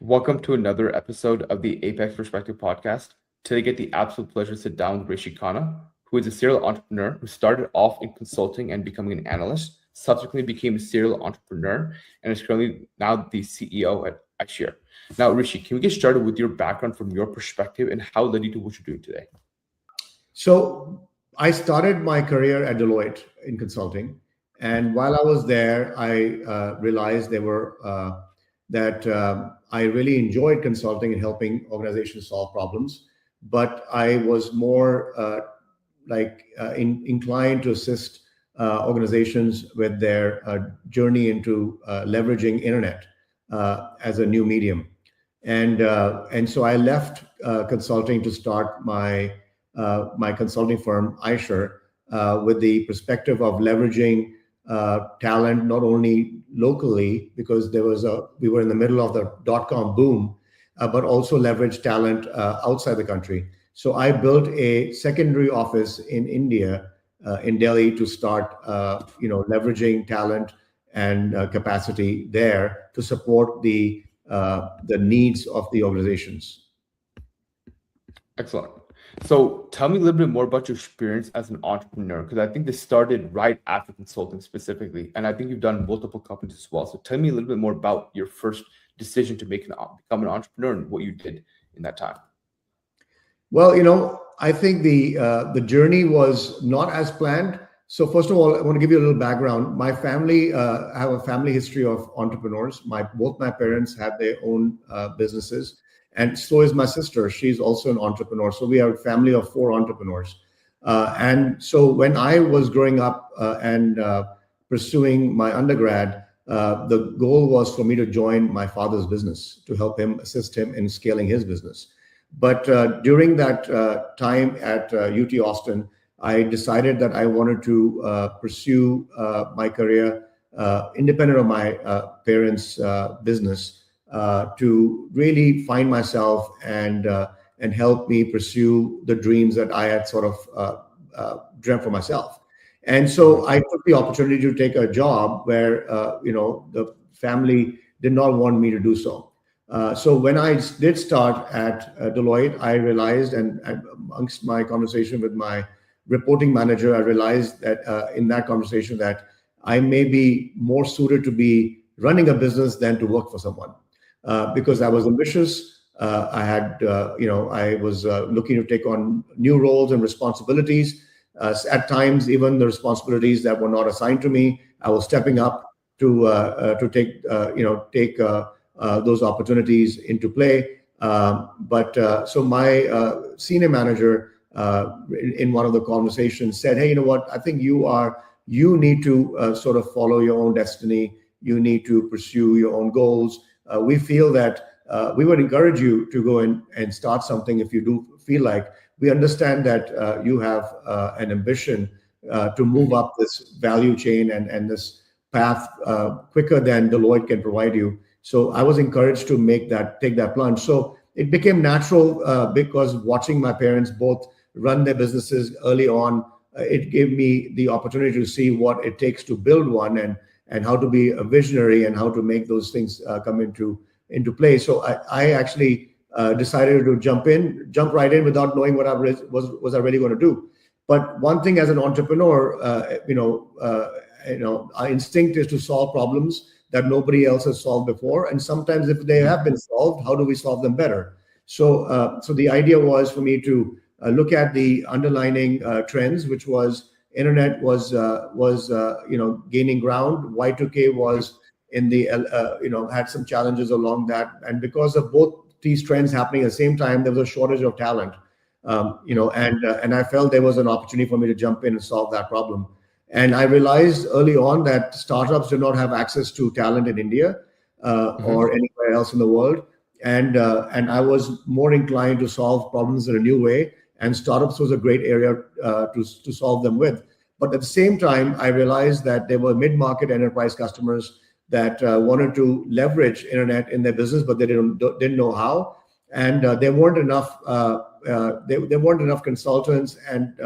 Welcome to another episode of the Apex Perspective podcast. Today, I get the absolute pleasure to sit down with Rishi Khanna, who is a serial entrepreneur who started off in consulting and becoming an analyst, subsequently became a serial entrepreneur, and is currently now the CEO at ISHIR. Now, Rishi, can we get started with your background from your perspective and how led you to what you're doing today? So I started my career at Deloitte in consulting, and while I was there, I realized that I really enjoyed consulting and helping organizations solve problems, but I was more inclined to assist organizations with their journey into leveraging internet as a new medium, and so I left consulting to start my consulting firm, ISHIR, with the perspective of leveraging talent not only locally, because we were in the middle of the dot-com boom, but also leverage talent outside the country. So I built a secondary office in India, in Delhi, to start, leveraging talent and capacity there to support the needs of the organizations. Excellent. So tell me a little bit more about your experience as an entrepreneur, because I think this started right after consulting specifically, and I think you've done multiple companies as well. So tell me a little bit more about your first decision to become an entrepreneur and what you did in that time. Well, I think the journey was not as planned. So first of all, I want to give you a little background. My family, I have a family history of entrepreneurs. Both my parents had their own businesses. And so is my sister. She's also an entrepreneur. So we are a family of 4 entrepreneurs. And so when I was growing up and pursuing my undergrad, the goal was for me to join my father's business to help him, assist him in scaling his business. But during that time at UT Austin, I decided that I wanted to pursue my career independent of my parents' business. To really find myself and help me pursue the dreams that I had sort of dreamt for myself. And so I took the opportunity to take a job where the family did not want me to do so. So when I did start at Deloitte, I realized, and amongst my conversation with my reporting manager, I realized that in that conversation that I may be more suited to be running a business than to work for someone. Because I was ambitious, I was looking to take on new roles and responsibilities. At times, even the responsibilities that were not assigned to me, I was stepping up to take those opportunities into play. So my senior manager in one of the conversations said, "Hey, you know what? I think you need to sort of follow your own destiny. You need to pursue your own goals. We feel that we would encourage you to go and start something if you do feel like. We understand that you have an ambition to move up this value chain and this path quicker than Deloitte can provide you." So I was encouraged to take that plunge. So it became natural because watching my parents both run their businesses early on, it gave me the opportunity to see what it takes to build one and how to be a visionary and how to make those things come into play. So I actually decided to jump right in without knowing what I was I really going to do. But one thing as an entrepreneur, our instinct is to solve problems that nobody else has solved before. And sometimes if they have been solved, how do we solve them better? So the idea was for me to look at the underlying trends, which was internet was gaining ground. Y2K was had some challenges along that, and because of both these trends happening at the same time, there was a shortage of talent. And I felt there was an opportunity for me to jump in and solve that problem. And I realized early on that startups do not have access to talent in India or anywhere else in the world, and I was more inclined to solve problems in a new way. And startups was a great area to solve them with. But at the same time, I realized that there were mid-market enterprise customers that wanted to leverage internet in their business, but they didn't know how. And there weren't enough consultants and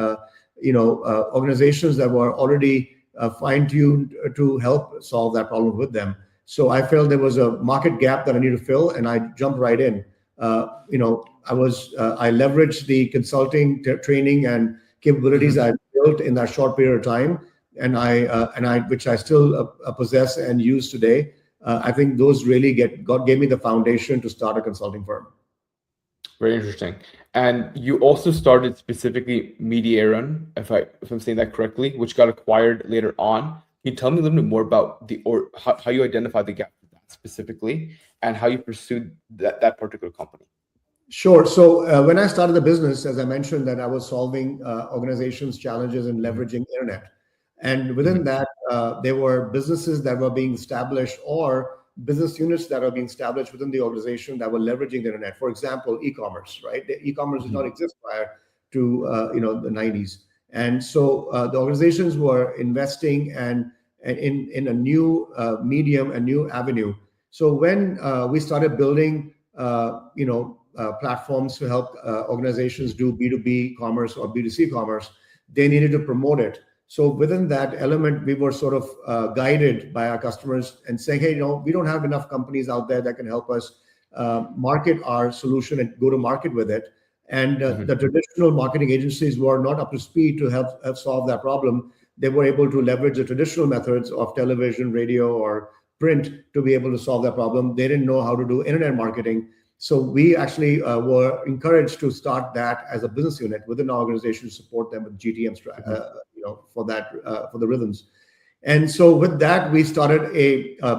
organizations that were already fine-tuned to help solve that problem with them. So I felt there was a market gap that I need to fill, and I jumped right in. I leveraged the consulting training and capabilities Mhm. I built in that short period of time, and I which I still possess and use today. I think those really gave me the foundation to start a consulting firm. Very interesting. And you also started specifically Mediaron, if I'm saying that correctly, which got acquired later on. Can you tell me a little bit more about how you identified the gap with that specifically, and how you pursued that particular company? Sure. So when I started the business, as I mentioned, that I was solving organizations' challenges in Mhm. leveraging internet, and within Mhm. that, there were businesses that were being established or business units that are being established within the organization that were leveraging the internet. For example, e-commerce. Right, the e-commerce did not Mhm. exist prior to the 90s, and so the organizations were investing and in a new medium, a new avenue. So when we started building, platforms to help organizations do B2B commerce or B2C commerce, they needed to promote it. So within that element, we were sort of guided by our customers and saying, hey, we don't have enough companies out there that can help us market our solution and go to market with it. And Mhm. the traditional marketing agencies were not up to speed to help solve that problem. They were able to leverage the traditional methods of television, radio, or print to be able to solve that problem. They didn't know how to do internet marketing. So we actually were encouraged to start that as a business unit within our organization to support them with GTM, Mhm. for the rhythms. And so with that, we started a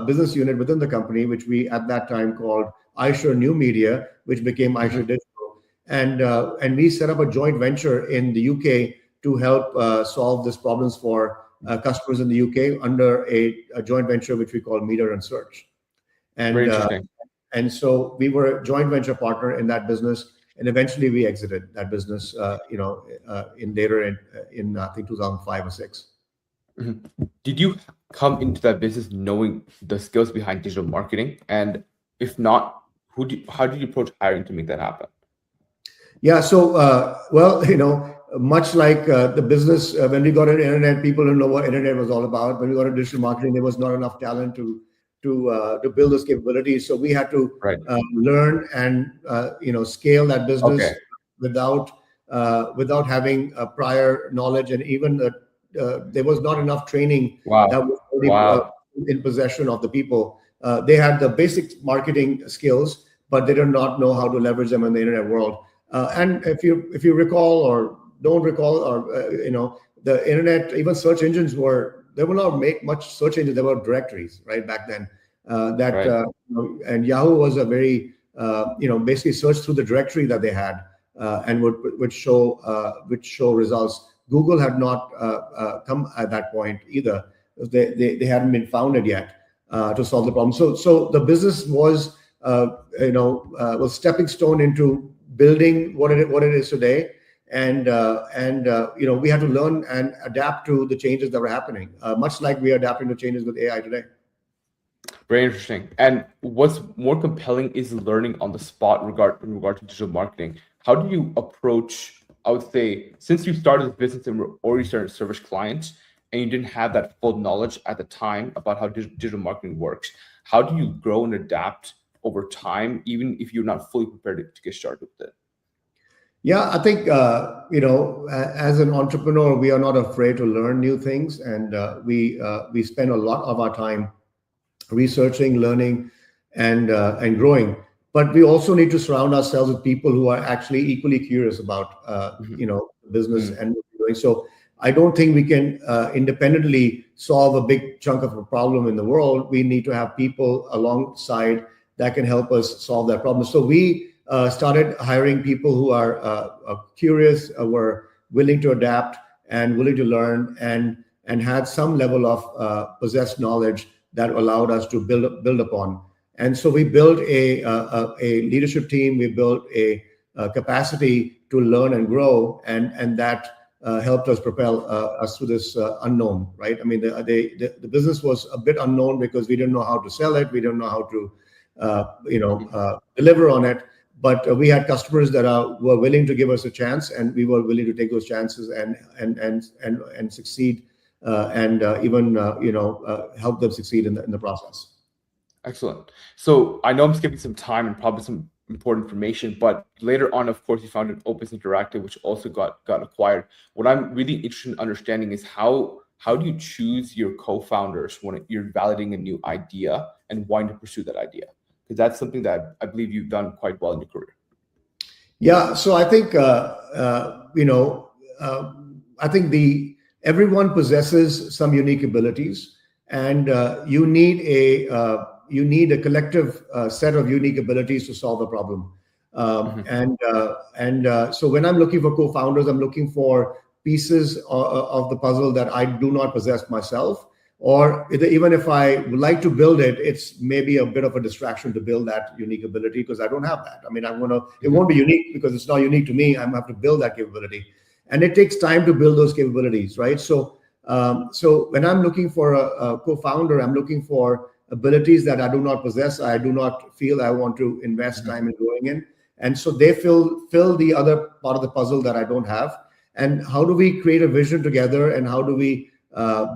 business unit within the company, which we at that time called ISHIR New Media, which became ISHIR Mhm. Digital. And we set up a joint venture in the UK to help solve these problems for customers in the UK under a joint venture which we call Meter and Search. Very And interesting. and so we were a joint venture partner in that business, and eventually we exited that business, in later in I think 2005 or six. Mhm. Did you come into that business knowing the skills behind digital marketing? And if not, how did you approach hiring to make that happen? Yeah. So, much like the business, when we got into internet, people didn't know what internet was all about. When we got into digital marketing, there was not enough talent to build those capabilities. So we had to Right. learn and scale that Okay. business without without having prior knowledge, and even there was not enough training Wow. that was already Wow. in possession of the people. They had the basic marketing skills, but they did not know how to leverage them in the internet world. And if you recall or don't recall, or the internet, even search engines they were not make much search engines. They were directories, right, back then. Right. And Yahoo was a very basically search through the directory that they had, and would show results. Google had not come at that point either. They hadn't been founded yet to solve the problem. So the business was stepping stone into building what it is today. And we had to learn and adapt to the changes that were happening, much like we are adapting to changes with AI today. Very interesting. And what's more compelling is learning on the spot in regard to digital marketing. How do you approach, I would say, since you started the business and were already starting to service clients and you didn't have that full knowledge at the time about how digital marketing works, how do you grow and adapt over time, even if you're not fully prepared to get started with it? Yeah, I think as an entrepreneur, we are not afraid to learn new things, and we spend a lot of our time researching, learning, and growing. But we also need to surround ourselves with people who are actually equally curious about Mhm. business Mhm. and what we're doing. So I don't think we can independently solve a big chunk of a problem in the world. We need to have people alongside that can help us solve that problem. So we started hiring people who are curious, were willing to adapt and willing to learn, and had some level of possessed knowledge that allowed us to build upon. And so we built a leadership team. We built a capacity to learn and grow, and that helped us propel us through this unknown. Right? I mean, the business was a bit unknown because we didn't know how to sell it. We didn't know how to deliver on it. But we had customers that were willing to give us a chance, and we were willing to take those chances and succeed, and even help them succeed in the process. Excellent. So I know I'm skipping some time and probably some important information, but later on, of course, you founded Opus Interactive, which also got acquired. What I'm really interested in understanding is how do you choose your co-founders when you're validating a new idea and wanting to pursue that idea? Because that's something that I believe you've done quite well in your career. Yeah, so I think I think the everyone possesses some unique abilities, and you need a collective set of unique abilities to solve a problem. Mhm. So when I'm looking for co-founders, I'm looking for pieces of the puzzle that I do not possess myself, or even if I would like to build it, it's maybe a bit of a distraction to build that unique ability because I don't have that. I mean, it Mhm. won't be unique because it's not unique to me. I'm gonna have to build that capability, and it takes time to build those capabilities, right? So when I'm looking for a co-founder, I'm looking for abilities that I do not possess. I do not feel I want to invest Mhm. time in growing in, and so they fill the other part of the puzzle that I don't have. And how do we create a vision together? And how do we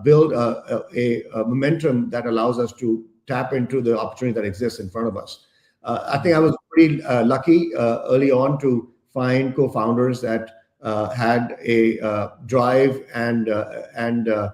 build a momentum that allows us to tap into the opportunity that exists in front of us? I think Mhm. I was pretty lucky early on to find co-founders that had a drive and the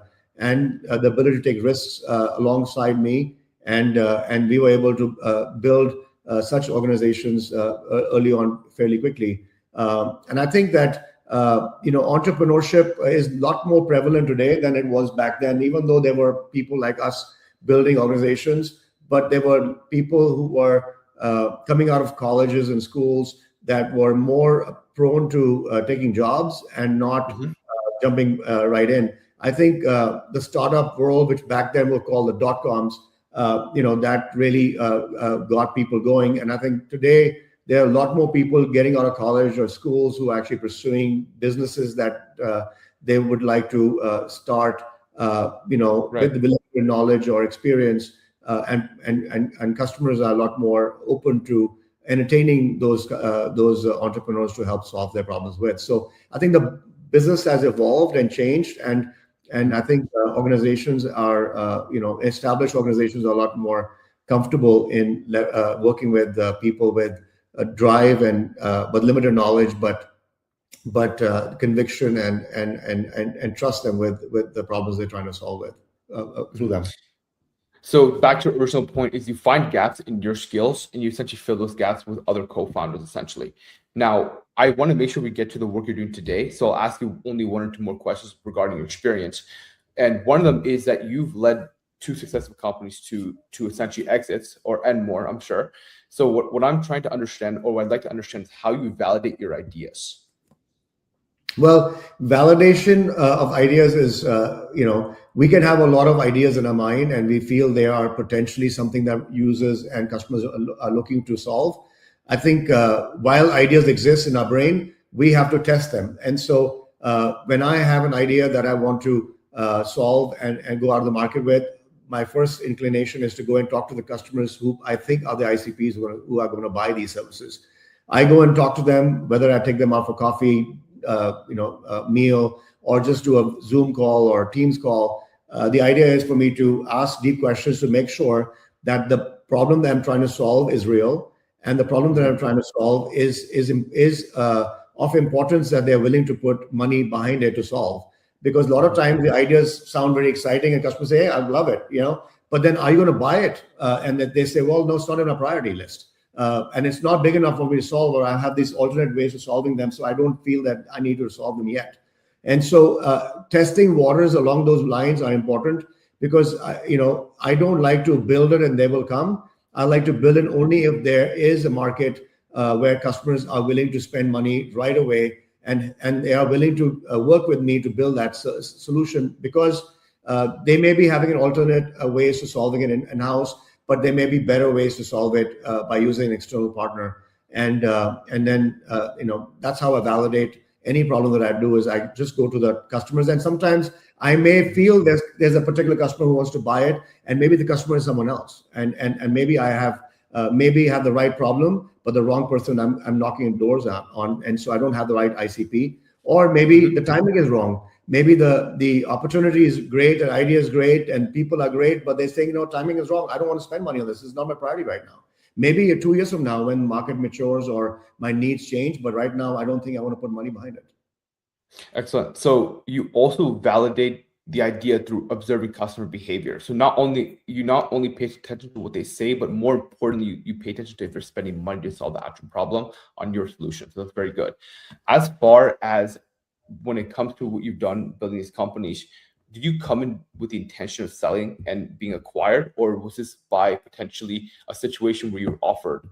ability to take risks alongside me, and we were able to build such organizations early on fairly quickly. And I think that entrepreneurship is a lot more prevalent today than it was back then. Even though there were people like us building organizations, but there were people who were coming out of colleges and schools that were more prone to taking jobs and not Mhm. jumping right in. I think the startup world, which back then were called the dot coms, that really got people going. And I think today there are a lot more people getting out of college or schools who are actually pursuing businesses that they would like to start, Right. with the limited knowledge or experience. And customers are a lot more open to entertaining those entrepreneurs to help solve their problems with. So I think the business has evolved and changed, and I Mhm. think organizations are, established organizations are a lot more comfortable in working with people with drive and but limited knowledge, but conviction and trust them with the problems they're trying to solve with through Mhm. them. So back to your original point is you find gaps in your skills and you essentially fill those gaps with other co-founders essentially. Now, I want to make sure we get to the work you're doing today. So I'll ask you only one or two more questions regarding your experience. And one of them is that you've led two successful companies to essentially exits or and more, I'm sure. So what I'm trying to understand, or what I'd like to understand, is how you validate your ideas. Well, validation of ideas is, we can have a lot of ideas in our mind and we feel they are potentially something that users and customers are looking to solve. I think while ideas exist in our brain, we have to test them. And so when I have an idea that I want to solve and go out of the market with, my first inclination is to go and talk to the customers who I think are the ICPs who are going to buy these services. I go and talk to them, whether I take them out for coffee, meal, or just do a Zoom call or Teams call. The idea is for me to ask deep questions to make sure that the problem that I'm trying to solve is real, and the problem that Mhm. I'm trying to solve is of importance that they're willing to put money behind it to solve. Because a lot of Mhm. times the ideas sound very exciting, and customers say, "Hey, I love it," but then are you going to buy it? And that they say, "Well, no, it's not in our priority list." And it's not big enough for me to solve, or I have these alternate ways of solving them, so I don't feel that I need to solve them yet. And so testing waters along those lines are important because I don't like to build it and they will come. I like to build it only if there is a market where customers are willing to spend money right away, and they are willing to work with me to build that solution, because they may be having an alternate ways to solving it in-house, but there may be better ways to solve it by using an external partner. And then that's how I validate any problem that I do. Is I just go to the customers, and sometimes I may feel there's a particular customer who wants to buy it, and maybe the customer is someone else, and maybe I have maybe have the right problem, but the wrong person I'm knocking doors on, and so I don't have the right ICP, or maybe Mhm. the timing is wrong. maybe the opportunity is great, and idea is great, and people are great, but they're saying, timing is wrong. I don't want to spend money on this. This is not my priority right now. Maybe 2 years from now, when market matures or my needs change, but right now I don't think I want to put money behind it. Excellent. So you also validate the idea through observing customer behavior. So you not only pay attention to what they say, but more importantly, you pay attention to if they're spending money to solve the actual problem on your solution. So that's very good. As far as when it comes to what you've done building these companies, did you come in with the intention of selling and being acquired, or was this by potentially a situation where you were offered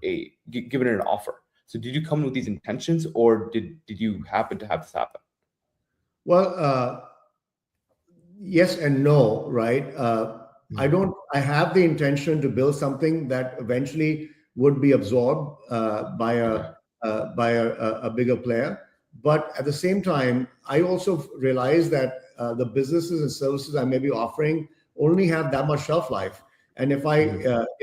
given an offer? So did you come in with these intentions, or did you happen to have this happen? Well, yes and no, right? I have the intention to build something that eventually would be absorbed by a bigger player. But at the same time, I also realize that the businesses and services I may be offering only have that much shelf life. And if I,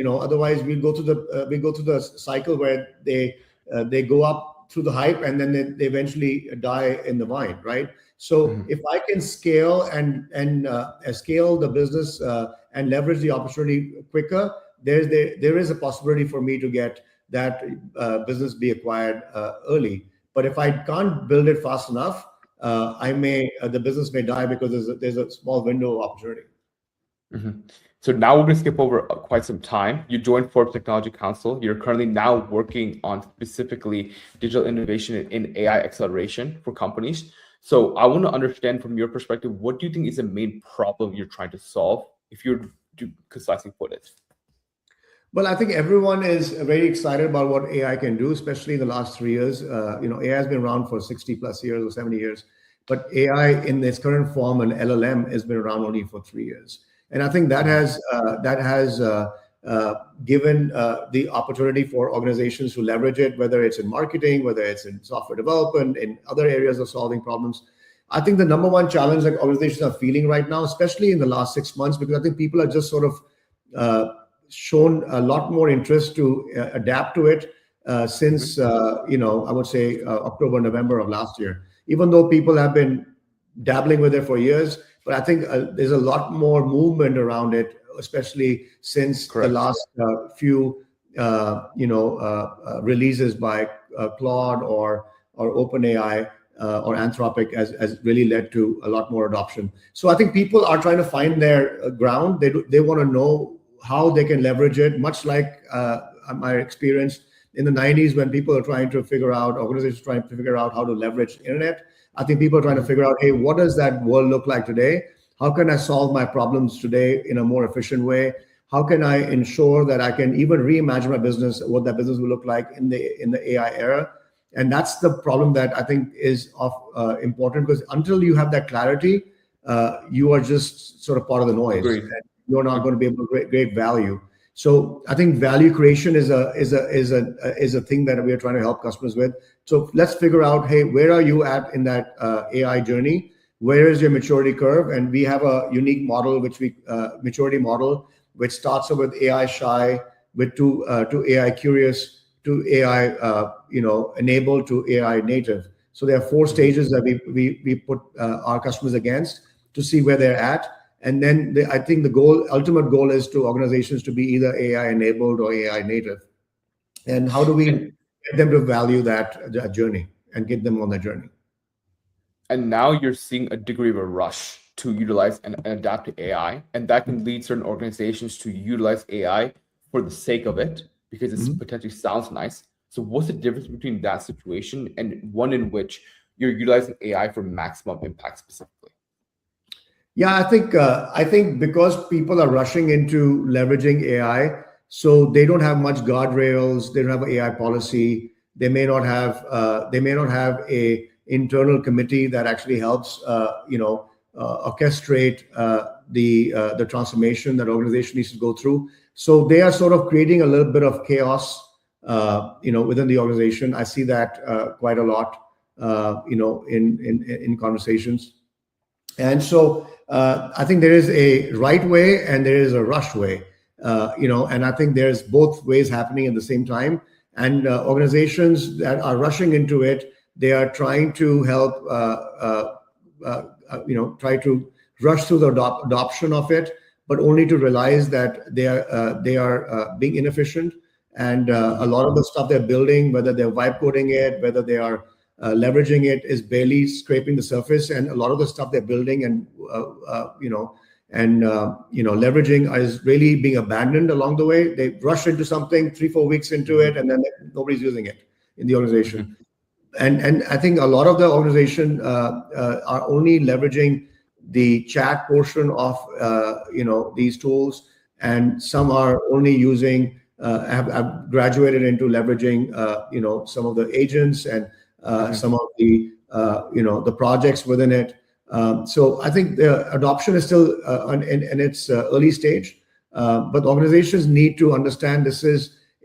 otherwise we go through the cycle where they go up through the hype and then they eventually die in the vine, right? So if I can scale and scale the business and leverage the opportunity quicker, there is a possibility for me to get that business be acquired early. But if I can't build it fast enough, the business may die because there's a small window of opportunity. So now we're going to skip over quite some time. You joined Forbes Technology Council. You're currently now working on specifically digital innovation in AI acceleration for companies. So I want to understand from your perspective, what do you think is the main problem you're trying to solve, if you're to concisely put it? Well, I think everyone is very excited about what AI can do, especially in the last 3 years. AI has been around for 60 plus years or 70 years, but AI in its current form, and LLM, has been around only for 3 years. And I think that has given the opportunity for organizations to leverage it, whether it's in marketing, whether it's in software development, in other areas of solving problems. I think the number one challenge that organizations are feeling right now, especially in the last 6 months, because I think people are just sort of shown a lot more interest to adapt to it since, I would say October, November of last year. Even though people have been dabbling with it for years, but I think there's a lot more movement around it, especially since the last few, releases by Claude or OpenAI or Anthropic has really led to a lot more adoption. So I think people are trying to find their ground. They want to know how they can leverage it, much like my experience in the 90s when people are trying to figure out, organizations trying to figure out how to leverage the internet. I think people are trying to figure out, hey, what does that world look like today? How can I solve my problems today in a more efficient way? How can I ensure that I can even reimagine my business, what that business will look like in the AI era? And that's the problem that I think is important, because until you have that clarity, you are just sort of part of the noise. Agreed. And you're not going to be able to create value. So I think value creation is a thing that we are trying to help customers with. So let's figure out, hey, where are you at in that AI journey? Where is your maturity curve? And we have a unique model, maturity model, which starts off with AI shy, with to AI curious, to AI enabled, to AI native. So there are 4 stages that we put our customers against to see where they're at. And then I think the ultimate goal is to organizations to be either AI enabled or AI native. And how do we get them to value that journey and get them on that journey? And now you're seeing a degree of a rush to utilize and adapt to AI. And that can lead certain organizations to utilize AI for the sake of it, because it potentially sounds nice. So what's the difference between that situation and one in which you're utilizing AI for maximum impact specifically? Yeah, I think because people are rushing into leveraging AI, so they don't have much guardrails. They don't have an AI policy. They may not have a internal committee that actually helps orchestrate the transformation that organization needs to go through. So they are sort of creating a little bit of chaos within the organization. I see that quite a lot in conversations. And so I think there is a right way and there is a rush way, and I think there's both ways happening at the same time. And organizations that are rushing into it, they are trying to help try to rush through the adoption of it, but only to realize that they are being inefficient. And a lot of the stuff they're building, whether they're vibe coding it, whether they are leveraging it, is barely scraping the surface. And a lot of the stuff they're building and leveraging is really being abandoned along the way. They rush into something 3-4 weeks into it, and then nobody's using it in the organization. And I think a lot of the organization are only leveraging the chat portion of these tools, and some are only using have graduated into leveraging some of the agents and some of the the projects within it. So I think the adoption is still in its early stage, but organizations need to understand this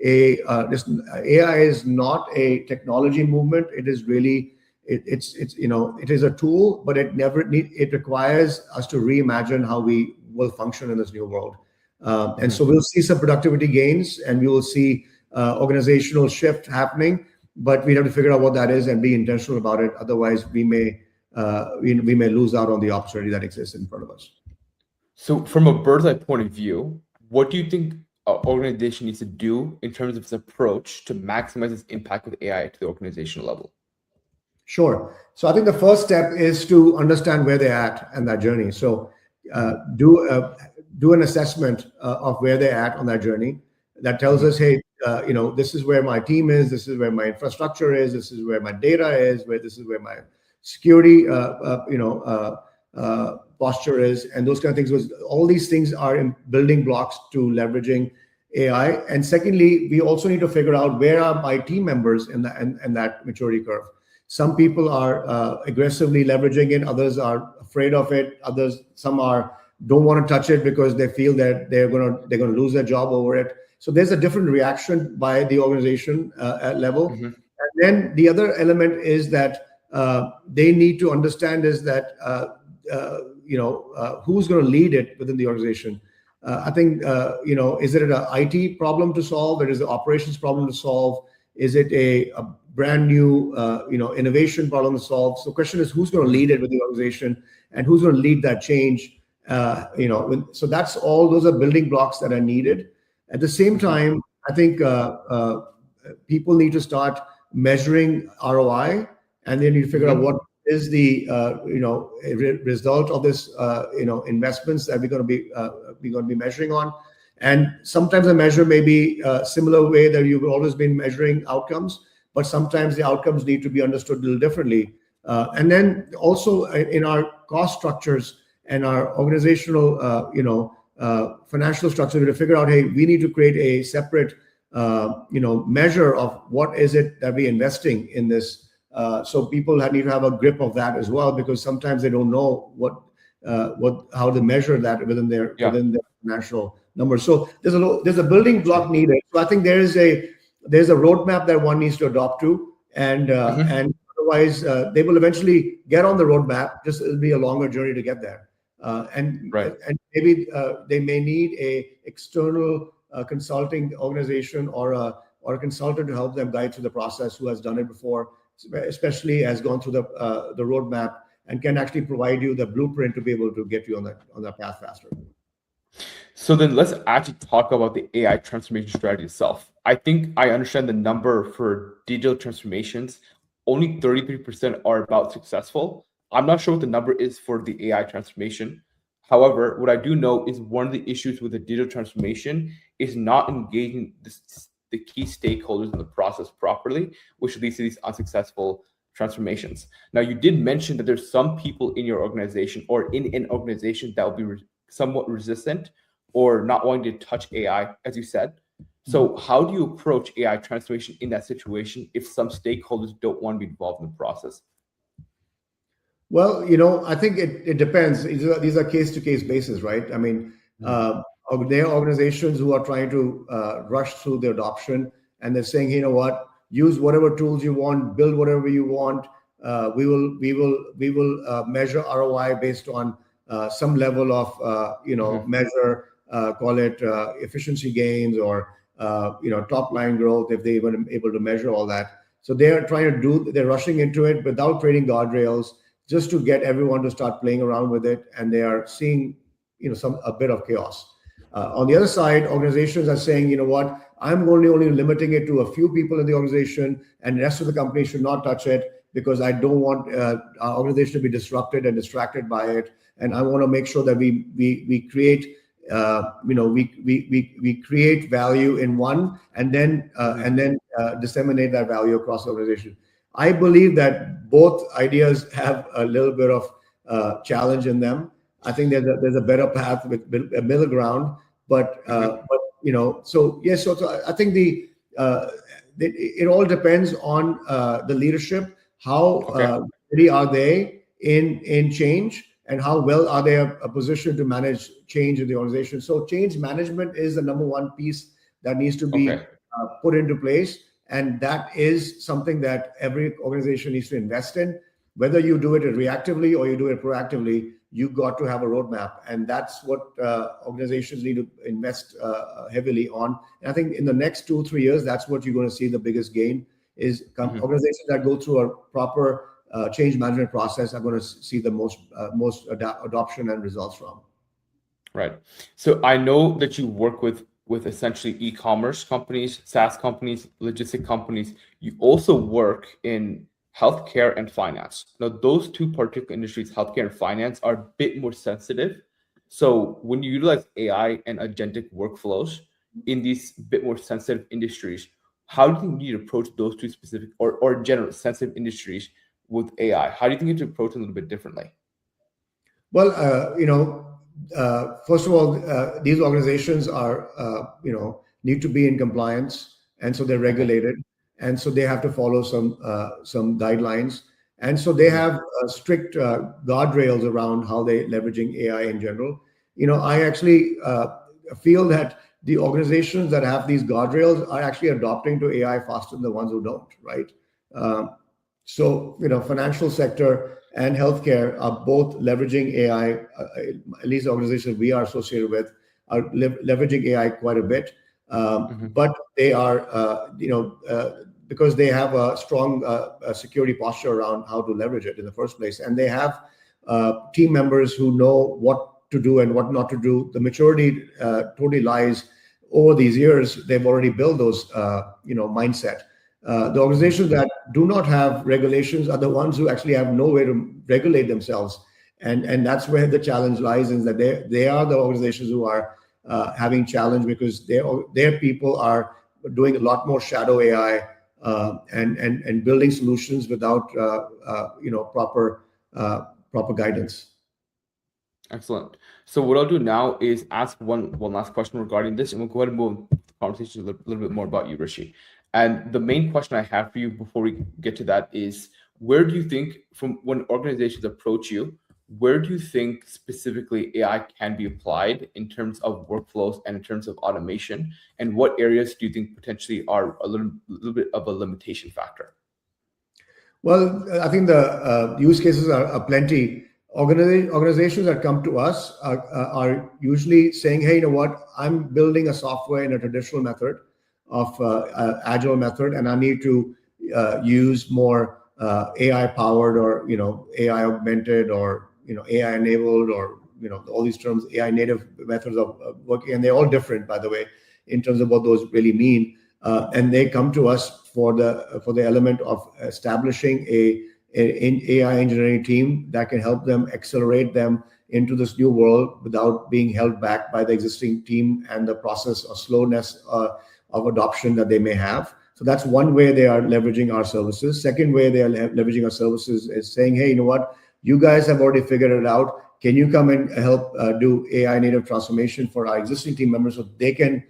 AI is not a technology movement. It is really it is a tool, but it requires us to reimagine how we will function in this new world. And so we'll see some productivity gains, and we will see organizational shift happening, but we have to figure out what that is and be intentional about it. Otherwise, we may lose out on the opportunity that exists in front of us. So from a bird's eye point of view, what do you think an organization needs to do in terms of its approach to maximize its impact with AI to the organizational level? Sure. So I think the first step is to understand where they're at in that journey. So do an assessment of where they're at on that journey. That tells us, hey, this is where my team is, this is where my infrastructure is, this is where my data is, this is where my security posture is, and those kind of things. Was all these things are in building blocks to leveraging AI. And secondly, we also need to figure out where are my team members in that maturity curve. Some people are aggressively leveraging it, others are afraid of it, some don't want to touch it because they feel that they're going to lose their job over it. So there's a different reaction by the organization level. And then the other element is that they need to understand is that who's going to lead it within the organization. I think is it an IT problem to solve? It is an operations problem to solve. Is it a brand new innovation problem to solve? So the question is, who's going to lead it with the organization, and who's going to lead that change? So that's all. Those are building blocks that are needed. At the same time, I think people need to start measuring ROI, and they need to figure out what is the result of this investments that we're going to be measuring on. And sometimes the measure may be a similar way that you've always been measuring outcomes, but sometimes the outcomes need to be understood a little differently. And then also in our cost structures and our organizational financial structure, we have to figure out, hey, we need to create a separate measure of what is it that we're investing in this. So people need to have a grip of that as well, because sometimes they don't know how to measure that within their financial numbers. So there's a building block needed. So I think there's a roadmap that one needs to adopt to, and otherwise they will eventually get on the roadmap. Just it'll be a longer journey to get there. And maybe they may need a external consulting organization or a consultant to help them guide through the process, who has done it before, especially has gone through the roadmap and can actually provide you the blueprint to be able to get you on that path faster. So then let's actually talk about the AI transformation strategy itself. I think I understand the number for digital transformations. Only 33% are about successful. I'm not sure what the number is for the AI transformation. However, what I do know is one of the issues with the digital transformation is not engaging the key stakeholders in the process properly, which leads to these unsuccessful transformations. Now, you did mention that there's some people in your organization or in an organization that will be somewhat resistant or not wanting to touch AI, as you said. So how do you approach AI transformation in that situation if some stakeholders don't want to be involved in the process? Well, I think it depends. These are case-to-case basis, right? I mean, there are organizations who are trying to rush through the adoption, and they're saying, you know what, use whatever tools you want, build whatever you want. We will measure ROI based on some level of measure, call it efficiency gains or top line growth, if they even able to measure all that. So they're rushing into it without creating guardrails. just to get everyone to start playing around with it, and they are seeing, a bit of chaos. On the other side, organizations are saying, you know what, I'm only limiting it to a few people in the organization, and the rest of the company should not touch it because I don't want our organization to be disrupted and distracted by it, and I want to make sure that we create we create value in one, and then disseminate that value across the organization. I believe that both ideas have a little bit of challenge in them. I think there's a better path with a middle ground, so yes. So I think it all depends on the leadership. How ready are they in change, and how well are they positioned to manage change in the organization? So change management is the number one piece that needs to be put into place, and that is something that every organization needs to invest in. Whether you do it reactively or you do it proactively, you got to have a roadmap, and that's what organizations need to invest heavily on. And I think in the next 2-3 years, that's what you're going to see the biggest gain is organizations that go through a proper change management process are going to see the most adoption and results from. Right. So I know that you work with essentially e-commerce companies, SaaS companies, logistic companies. You also work in healthcare and finance. Now, those two particular industries, healthcare and finance, are a bit more sensitive. So when you utilize AI and agentic workflows in these bit more sensitive industries, how do you think you need to approach those two specific or general sensitive industries with AI? How do you think you need to approach it a little bit differently? Well, first of all, these organizations are, need to be in compliance, and so they're regulated, and so they have to follow some guidelines, and so they have strict guardrails around how they're leveraging AI in general. I actually feel that the organizations that have these guardrails are actually adopting to AI faster than the ones who don't, right? So, financial sector and healthcare are both leveraging AI. At least the organizations we are associated with are leveraging AI quite a bit. But they are, because they have a strong security posture around how to leverage it in the first place. And they have team members who know what to do and what not to do. The maturity totally lies over these years. They've already built those, mindset. The organizations that do not have regulations are the ones who actually have no way to regulate themselves. And that's where the challenge lies, is that they are the organizations who are having challenge because their people are doing a lot more shadow AI and building solutions without proper guidance. Excellent. So what I'll do now is ask one last question regarding this, and we'll go ahead and move the conversation a little bit more about you, Rishi. And the main question I have for you before we get to that is, where do you think, from when organizations approach you, where do you think specifically AI can be applied in terms of workflows and in terms of automation? And what areas do you think potentially are a little bit of a limitation factor? Well, I think the use cases are plenty. Organizations that come to us are usually saying, hey, you know what, I'm building a software in a traditional method of agile method, and I need to use more AI powered or AI augmented or AI enabled or all these terms, AI native methods of working, and they're all different, by the way, in terms of what those really mean. And they come to us for the element of establishing an AI engineering team that can help them accelerate them into this new world without being held back by the existing team and the process or slowness of adoption that they may have. So that's one way they are leveraging our services. Second way they are leveraging our services is saying, hey, you know what? You guys have already figured it out. Can you come and help do AI native transformation for our existing team members so they can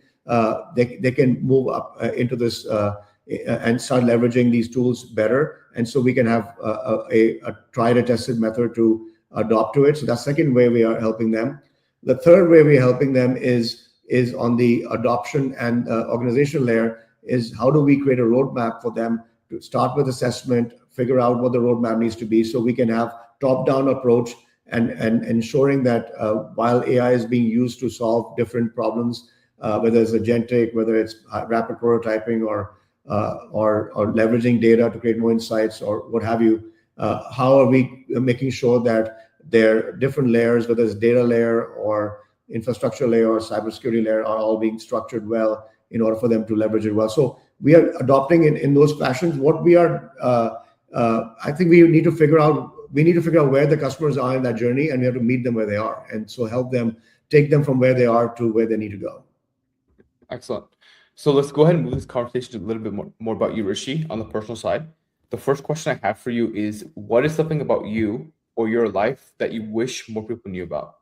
move up into this and start leveraging these tools better, and so we can have a tried and tested method to adopt to it. So that's second way we are helping them. The third way we're helping them is on the adoption and organizational layer, is how do we create a roadmap for them to start with assessment, figure out what the roadmap needs to be, so we can have top-down approach and ensuring that while AI is being used to solve different problems, whether it's agentic, whether it's rapid prototyping or leveraging data to create more insights or what have you, How are we making sure that their different layers, whether it's data layer or infrastructure layer or cybersecurity layer, are all being structured well in order for them to leverage it well. So we are adopting in those fashions. What we are, I think we need to figure out. We need to figure out where the customers are in that journey, and we have to meet them where they are, and so help them take them from where they are to where they need to go. Excellent. So let's go ahead and move this conversation a little bit more about you, Rishi, on the personal side. The first question I have for you is, what is something about you or your life that you wish more people knew about?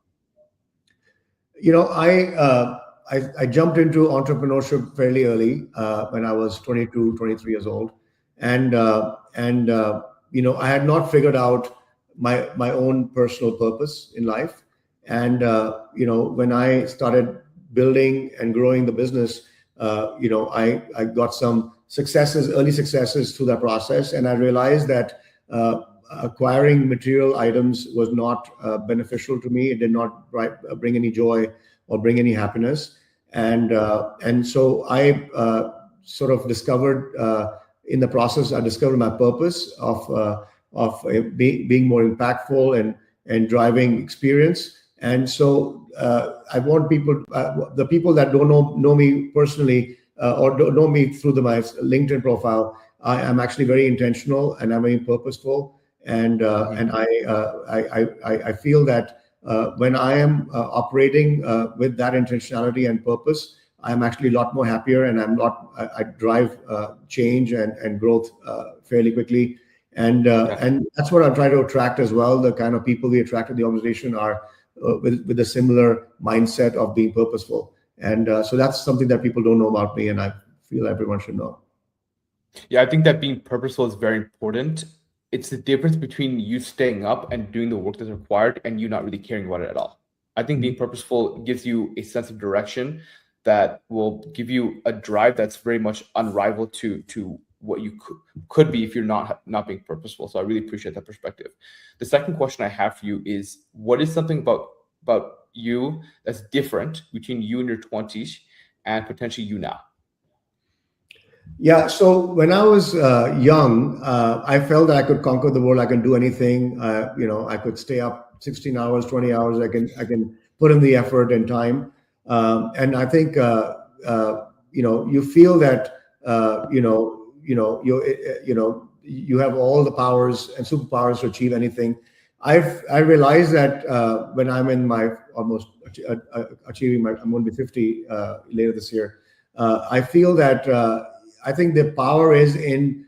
You know, I jumped into entrepreneurship fairly early when I was 22, 23 years old, and you know, I had not figured out my own personal purpose in life. And you know, when I started building and growing the business, you know, I got some successes, early successes through that process, and I realized that acquiring material items was not beneficial to me. It did not bring any joy or bring any happiness, and so I sort of discovered in the process. I discovered my purpose of being more impactful and driving experience. And so I want people, the people that don't know me personally or don't know me through my LinkedIn profile. I am actually very intentional and I'm very purposeful, and I feel that when I am operating with that intentionality and purpose, I'm actually a lot more happier, and I drive change and growth fairly quickly, and that's what I try to attract as well. The kind of people we attract in the organization are with a similar mindset of being purposeful, and so that's something that people don't know about me, and I feel everyone should know. Yeah, I think that being purposeful is very important. It's the difference between you staying up and doing the work that's required and you not really caring about it at all. I think being purposeful gives you a sense of direction that will give you a drive that's very much unrivaled to what you could be if you're not being purposeful. So I really appreciate that perspective. The second question I have for you is, what is something about you that's different between you in your 20s and potentially you now? Yeah, so when I was young, I felt that I could conquer the world. I can do anything. You know, I could stay up 16 hours, 20 hours. I can put in the effort and time. And I think you know, you feel that you have all the powers and superpowers to achieve anything. I realized that when I'm in my almost achieving my, I'm going to be 50 later this year. I feel that I think the power is in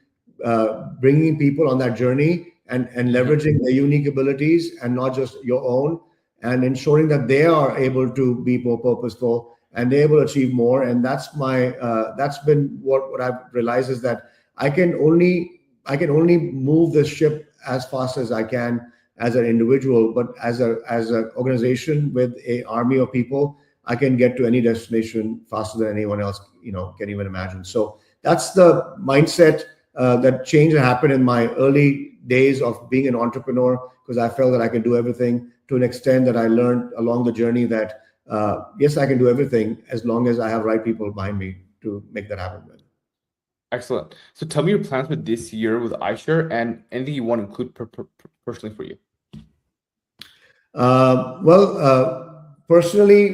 bringing people on that journey and leveraging their unique abilities and not just your own, and ensuring that they are able to be more purposeful and they're able to achieve more. And that's been what I've realized, is that I can only move the ship as fast as I can as an individual, but as an organization with an army of people, I can get to any destination faster than anyone else, you know, can even imagine. So that's the mindset that change that happened in my early days of being an entrepreneur, because I felt that I could do everything, to an extent that I learned along the journey that yes, I can do everything as long as I have right people behind me to make that happen with. Excellent. So tell me your plans for this year with ISHIR and anything you want to include personally for you. Personally,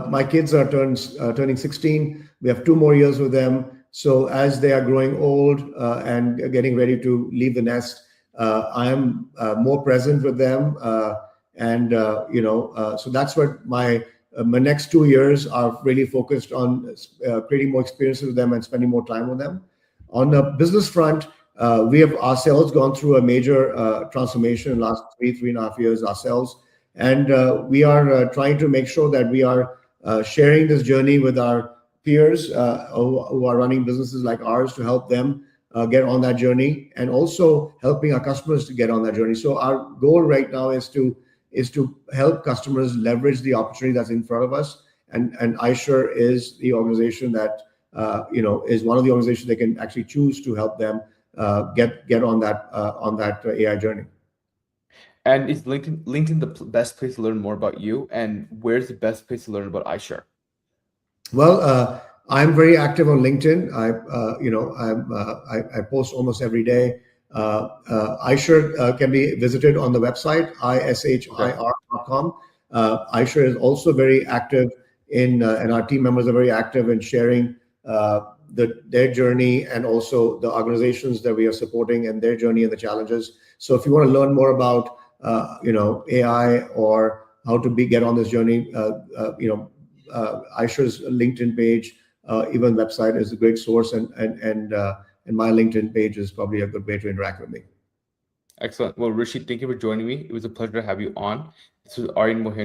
my kids are turning 16. We have 2 more years with them. So as they are growing old and getting ready to leave the nest, I am more present with them. So that's what my next 2 years are really focused on, creating more experiences with them and spending more time with them. On the business front, we have ourselves gone through a major transformation in the last 3.5 years ourselves. And we are trying to make sure that we are sharing this journey with our peers who are running businesses like ours, to help them get on that journey, and also helping our customers to get on that journey. So our goal right now is to help customers leverage the opportunity that's in front of us. And ISHIR is the organization that is one of the organizations they can actually choose to help them get on that AI journey. And is LinkedIn the best place to learn more about you? And where's the best place to learn about ISHIR? Well, I'm very active on LinkedIn. I post almost every day. ISHIR can be visited on the website, Okay. ishir.com. ISHIR is also very active and our team members are very active in sharing their journey and also the organizations that we are supporting and their journey and the challenges. So if you want to learn more about AI or how to get on this journey, ISHIR's LinkedIn page, even website is a great source, and my LinkedIn page is probably a good way to interact with me. Excellent. Well, Rishi, thank you for joining me. It was a pleasure to have you on. This was Aryan Mohin.